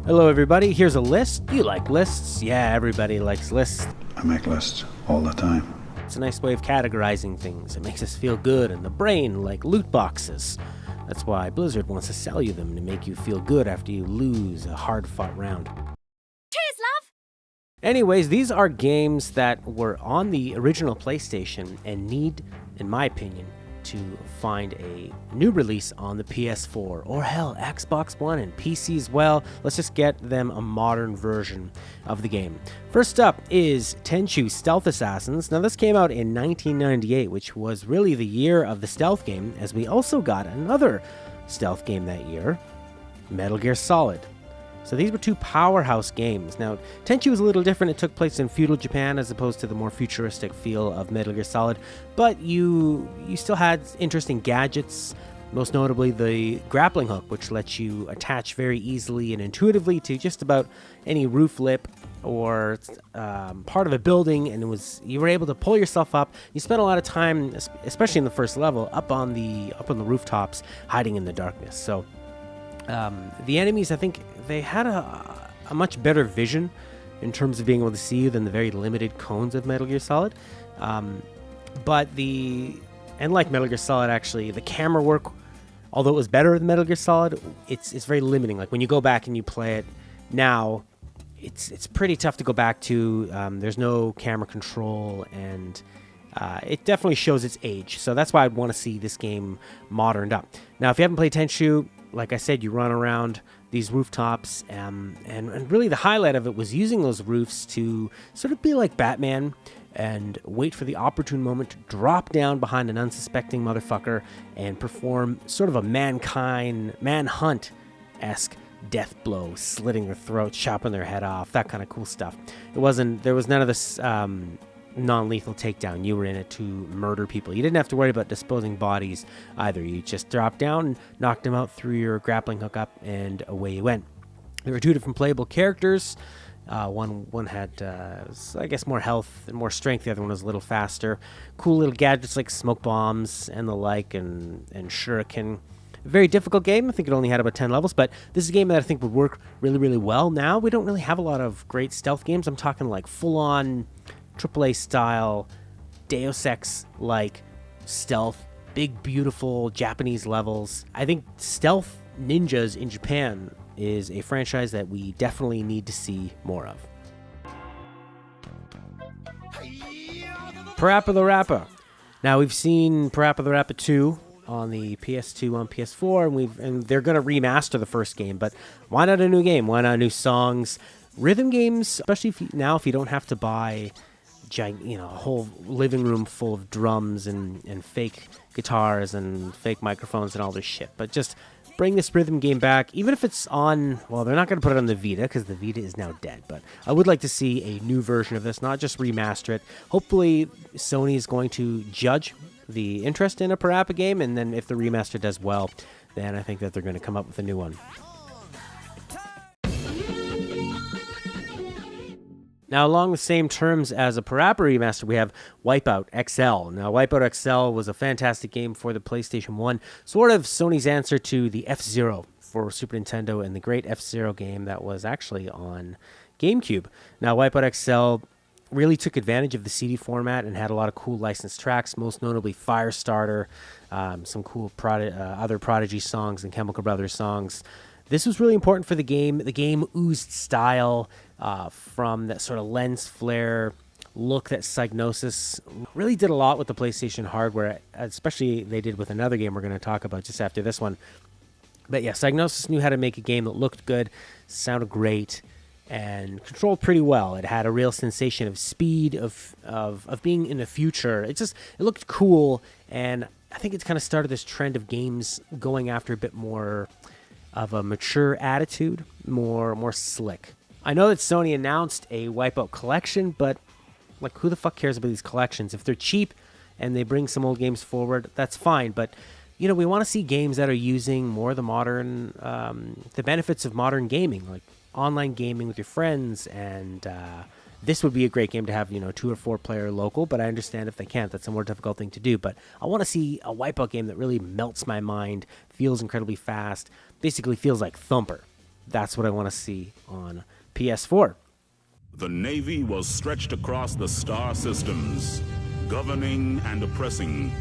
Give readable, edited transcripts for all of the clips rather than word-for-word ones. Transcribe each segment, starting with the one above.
Hello everybody, here's a list. You like lists? Yeah, everybody likes lists. I make lists all the time. It's a nice way of categorizing things. It makes us feel good in the brain, like loot boxes. That's why Blizzard wants to sell you them, to make you feel good after you lose a hard-fought round. Cheers, love! Anyways, these are games that were on the original PlayStation and need, in my opinion, to find a new release on the PS4 or hell, Xbox One and PC as well. Let's just get them a modern version of the game. First up is Tenchu Stealth Assassins. Now this came out in 1998, which was really the year of the stealth game, as we also got another stealth game that year, Metal Gear Solid. So these were two powerhouse games. Now, Tenchu was a little different. It took place in feudal Japan as opposed to the more futuristic feel of Metal Gear Solid, but you still had interesting gadgets, most notably the grappling hook, which lets you attach very easily and intuitively to just about any roof lip or part of a building, and you were able to pull yourself up. You spent a lot of time, especially in the first level, up on the rooftops, hiding in the darkness. So the enemies, I think they had a much better vision in terms of being able to see you than the very limited cones of Metal Gear Solid. But like Metal Gear Solid, actually, the camera work, although it was better than Metal Gear Solid, it's very limiting. Like when you go back and you play it now, it's pretty tough to go back to. There's no camera control, and it definitely shows its age. So that's why I'd want to see this game moderned up. Now, if you haven't played Tenchu, like I said, you run around these rooftops, and really the highlight of it was using those roofs to sort of be like Batman and wait for the opportune moment to drop down behind an unsuspecting motherfucker and perform sort of a manhunt-esque death blow, slitting their throat, chopping their head off, that kind of cool stuff. There was none of this non-lethal takedown. You were in it to murder people. You didn't have to worry about disposing bodies either. You just dropped down, knocked them out through your grappling hook up, and away you went. There were two different playable characters. One had, I guess, more health and more strength. The other one was a little faster. Cool little gadgets like smoke bombs and the like, and shuriken. A very difficult game. I think it only had about 10 levels, but this is a game that I think would work really, really well now. We don't really have a lot of great stealth games. I'm talking like full-on AAA style, Deus Ex-like stealth, big, beautiful Japanese levels. I think stealth ninjas in Japan is a franchise that we definitely need to see more of. Parappa The Rapper. Now, we've seen Parappa The Rapper 2 on the PS2, on PS4, and they're going to remaster the first game, but why not a new game? Why not new songs? Rhythm games, especially if you don't have to buy a whole living room full of drums and fake guitars and fake microphones and all this shit. But just bring this rhythm game back, even if it's on, well, they're not going to put it on the Vita because the Vita is now dead. But I would like to see a new version of this, not just remaster it. Hopefully Sony is going to judge the interest in a Parappa game, and then if the remaster does well, then I think that they're going to come up with a new one. Now, along the same terms as a Parappa remaster, we have Wipeout XL. Now, Wipeout XL was a fantastic game for the PlayStation 1, sort of Sony's answer to the F-Zero for Super Nintendo and the great F-Zero game that was actually on GameCube. Now, Wipeout XL really took advantage of the CD format and had a lot of cool licensed tracks, most notably Firestarter, some cool other Prodigy songs and Chemical Brothers songs. This was really important for the game. The game oozed style from that sort of lens flare look that Psygnosis really did a lot with the PlayStation hardware, especially they did with another game we're going to talk about just after this one. But yeah, Psygnosis knew how to make a game that looked good, sounded great, and controlled pretty well. It had a real sensation of speed, of being in the future. It looked cool, and I think it's kind of started this trend of games going after a bit more of a mature attitude, more slick. I know that Sony announced a Wipeout collection, but like, who the fuck cares about these collections? If they're cheap and they bring some old games forward, that's fine. But we want to see games that are using more of the modern, the benefits of modern gaming, like online gaming with your friends, and this would be a great game to have, 2 or 4 player local, but I understand if they can't, that's a more difficult thing to do. But I want to see a Wipeout game that really melts my mind, feels incredibly fast, basically feels like Thumper. that's what I want to see on PS4. The Navy was stretched across the star systems, governing and oppressing,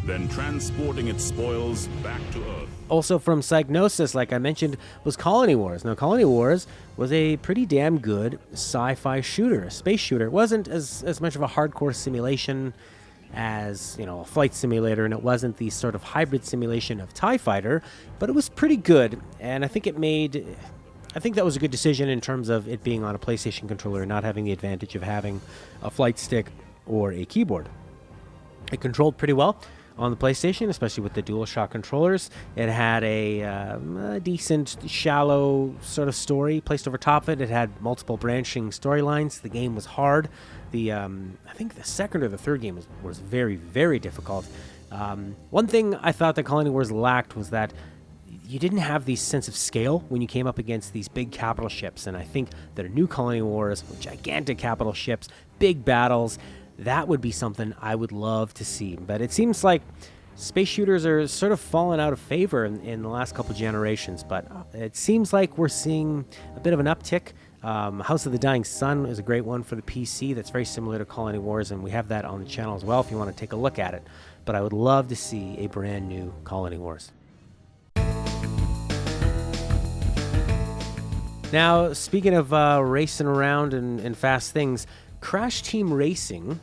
then transporting its spoils back to Earth. Also from Psygnosis, like I mentioned, was Colony Wars. Now, Colony Wars was a pretty damn good sci-fi shooter, a space shooter. It wasn't as much of a hardcore simulation as, a flight simulator, and it wasn't the sort of hybrid simulation of TIE Fighter, but it was pretty good, and I think that was a good decision in terms of it being on a PlayStation controller and not having the advantage of having a flight stick or a keyboard. It controlled pretty well on the PlayStation, especially with the DualShock controllers. It had a decent, shallow sort of story placed over top of it. It had multiple branching storylines. The game was hard. I think the second or the third game was very, very difficult. One thing I thought that Colony Wars lacked was that you didn't have the sense of scale when you came up against these big capital ships, and I think that a new Colony Wars with gigantic capital ships, big battles, that would be something I would love to see. But it seems like space shooters are sort of fallen out of favor in the last couple generations, but it seems like we're seeing a bit of an uptick. House of the Dying Sun is a great one for the PC that's very similar to Colony Wars, and we have that on the channel as well if you want to take a look at it. But I would love to see a brand new Colony Wars. Now, speaking of racing around and fast things, Crash Team Racing,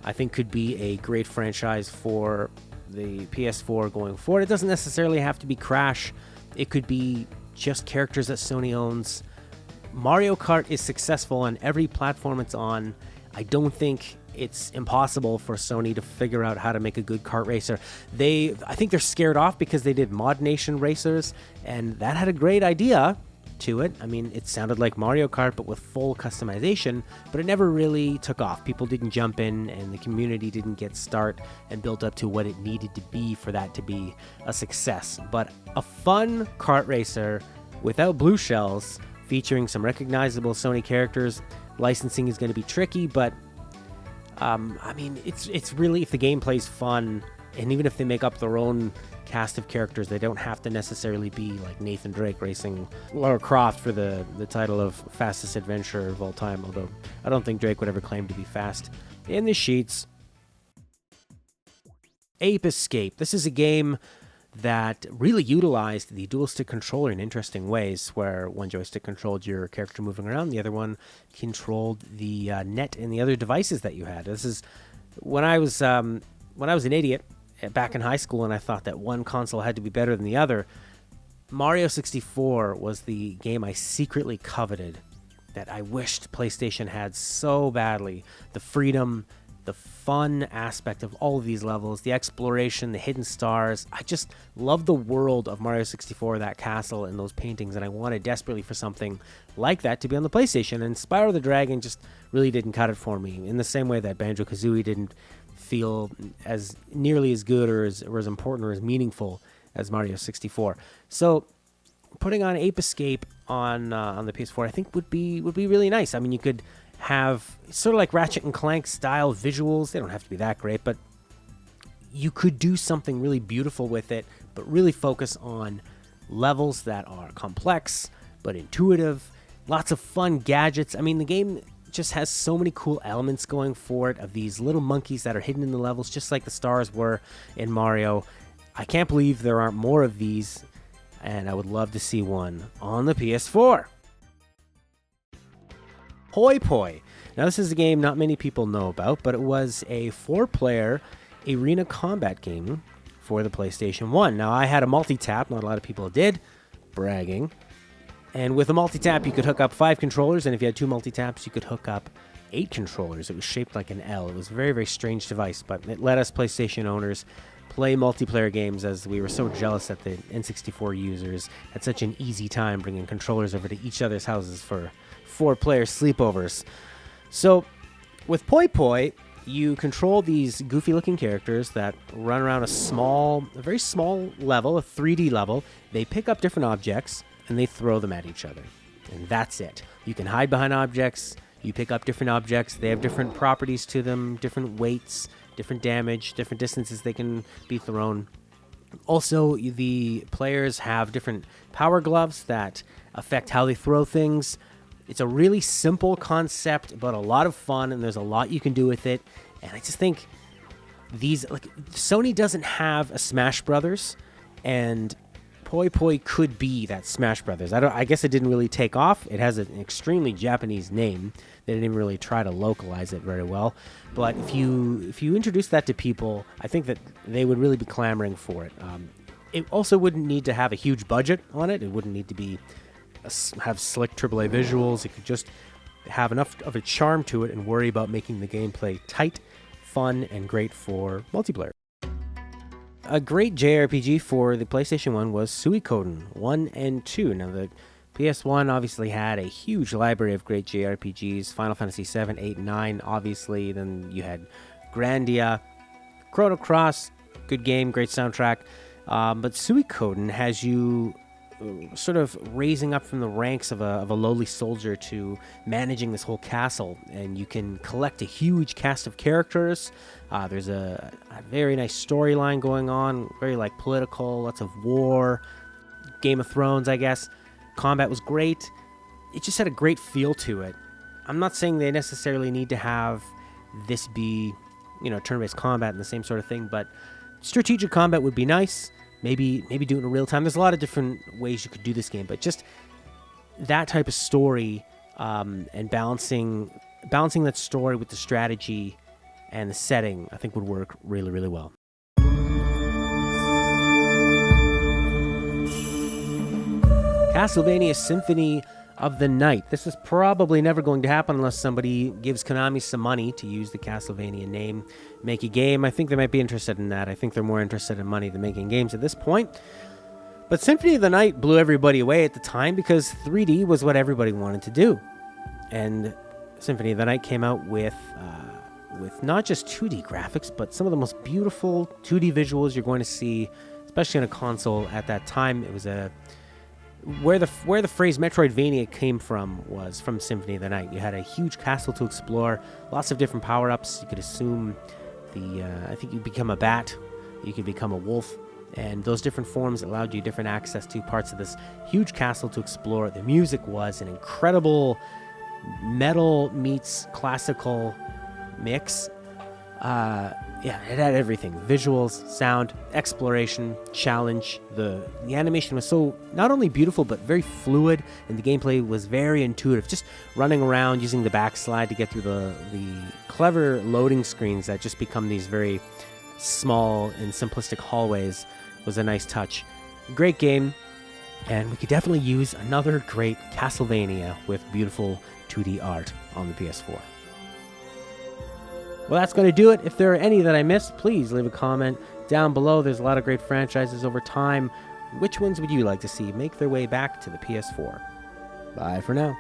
I think, could be a great franchise for the PS4 going forward. It doesn't necessarily have to be Crash. It could be just characters that Sony owns. Mario Kart is successful on every platform it's on. I don't think it's impossible for Sony to figure out how to make a good kart racer. I think they're scared off because they did Mod Nation Racers, and that had a great idea to it. I mean, it sounded like Mario Kart, but with full customization, but it never really took off. People didn't jump in, and the community didn't get start and built up to what it needed to be for that to be a success. But a fun kart racer without blue shells, featuring some recognizable Sony characters. Licensing is going to be tricky, but I mean, it's really, if the gameplay's fun, and even if they make up their own cast of characters, they don't have to necessarily be like Nathan Drake racing Lara Croft for the title of fastest adventurer of all time, although I don't think Drake would ever claim to be fast. In the sheets, Ape Escape. This is a game that really utilized the dual stick controller in interesting ways, where one joystick controlled your character moving around, the other one controlled the net and the other devices that you had. This is when I was an idiot back in high school, and I thought that one console had to be better than the other. Mario 64 was the game I secretly coveted, that I wished PlayStation had so badly. The freedom, the fun aspect of all of these levels, the exploration, the hidden stars. I just love the world of Mario 64, that castle and those paintings, and I wanted desperately for something like that to be on the PlayStation, and Spyro the Dragon just really didn't cut it for me, in the same way that Banjo-Kazooie didn't feel as nearly as good or as important or as meaningful as Mario 64. So putting on Ape Escape on the PS4, I think would be really nice. I mean, you could have sort of like Ratchet and Clank style visuals. They don't have to be that great, but you could do something really beautiful with it, but really focus on levels that are complex but intuitive, lots of fun gadgets. I mean, the game just has so many cool elements going for it, of these little monkeys that are hidden in the levels, just like the stars were in Mario. I can't believe there aren't more of these, and I would love to see one on the PS4. Poi Poi. Now, this is a game not many people know about, but it was a 4-player arena combat game for the PlayStation 1. Now, I had a multi-tap. Not a lot of people did. Bragging. And with a multi-tap, you could hook up 5 controllers, and if you had 2 multi-taps, you could hook up 8 controllers. It was shaped like an L. It was a very, very strange device, but it let us PlayStation owners play multiplayer games, as we were so jealous that the N64 users had such an easy time bringing controllers over to each other's houses for 4-player sleepovers. So, with Poi Poi, you control these goofy-looking characters that run around a very small level, a 3D level. They pick up different objects, and they throw them at each other. And that's it. You can hide behind objects. You pick up different objects. They have different properties to them, different weights, different damage, different distances they can be thrown. Also, the players have different power gloves that affect how they throw things. It's a really simple concept, but a lot of fun, and there's a lot you can do with it. And I just think Sony doesn't have a Smash Brothers, and Poi Poi could be that Smash Brothers. I guess it didn't really take off. It has an extremely Japanese name. They didn't even really try to localize it very well. But if you introduce that to people, I think that they would really be clamoring for it. It also wouldn't need to have a huge budget on it. It wouldn't need to have slick AAA visuals. It could just have enough of a charm to it and worry about making the gameplay tight, fun, and great for multiplayer. A great JRPG for the PlayStation 1 was Suikoden 1 and 2. Now, the PS1 obviously had a huge library of great JRPGs. Final Fantasy VII, 8, 9, obviously. Then you had Grandia, Chrono Cross, good game, great soundtrack. But Suikoden has you sort of raising up from the ranks of a lowly soldier to managing this whole castle, and you can collect a huge cast of characters. There's a very nice storyline going on, very political, lots of war, Game of Thrones, I guess. Combat was great. It just had a great feel to it. I'm not saying they necessarily need to have this be, turn-based combat and the same sort of thing, but strategic combat would be nice. Maybe do it in real time. There's a lot of different ways you could do this game, but just that type of story and balancing that story with the strategy and the setting, I think would work really, really well. Castlevania Symphony of the Night. This is probably never going to happen unless somebody gives Konami some money to use the Castlevania name, make a game. I think they might be interested in that. I think they're more interested in money than making games at this point. But Symphony of the Night blew everybody away at the time because 3D was what everybody wanted to do. And Symphony of the Night came out with not just 2D graphics, but some of the most beautiful 2D visuals you're going to see, especially on a console at that time. It was where the phrase Metroidvania came from was from Symphony of the Night. You had a huge castle to explore, lots of different power-ups. You could assume I think you become a bat, you could become a wolf, and those different forms allowed you different access to parts of this huge castle to explore. The music was an incredible metal meets classical mix. It had everything. Visuals, sound, exploration, challenge. The animation was so not only beautiful, but very fluid, and the gameplay was very intuitive. Just running around, using the backslide to get through the clever loading screens that just become these very small and simplistic hallways was a nice touch. Great game, and we could definitely use another great Castlevania with beautiful 2D art on the PS4. Well, that's going to do it. If there are any that I missed, please leave a comment down below. There's a lot of great franchises over time. Which ones would you like to see make their way back to the PS4? Bye for now.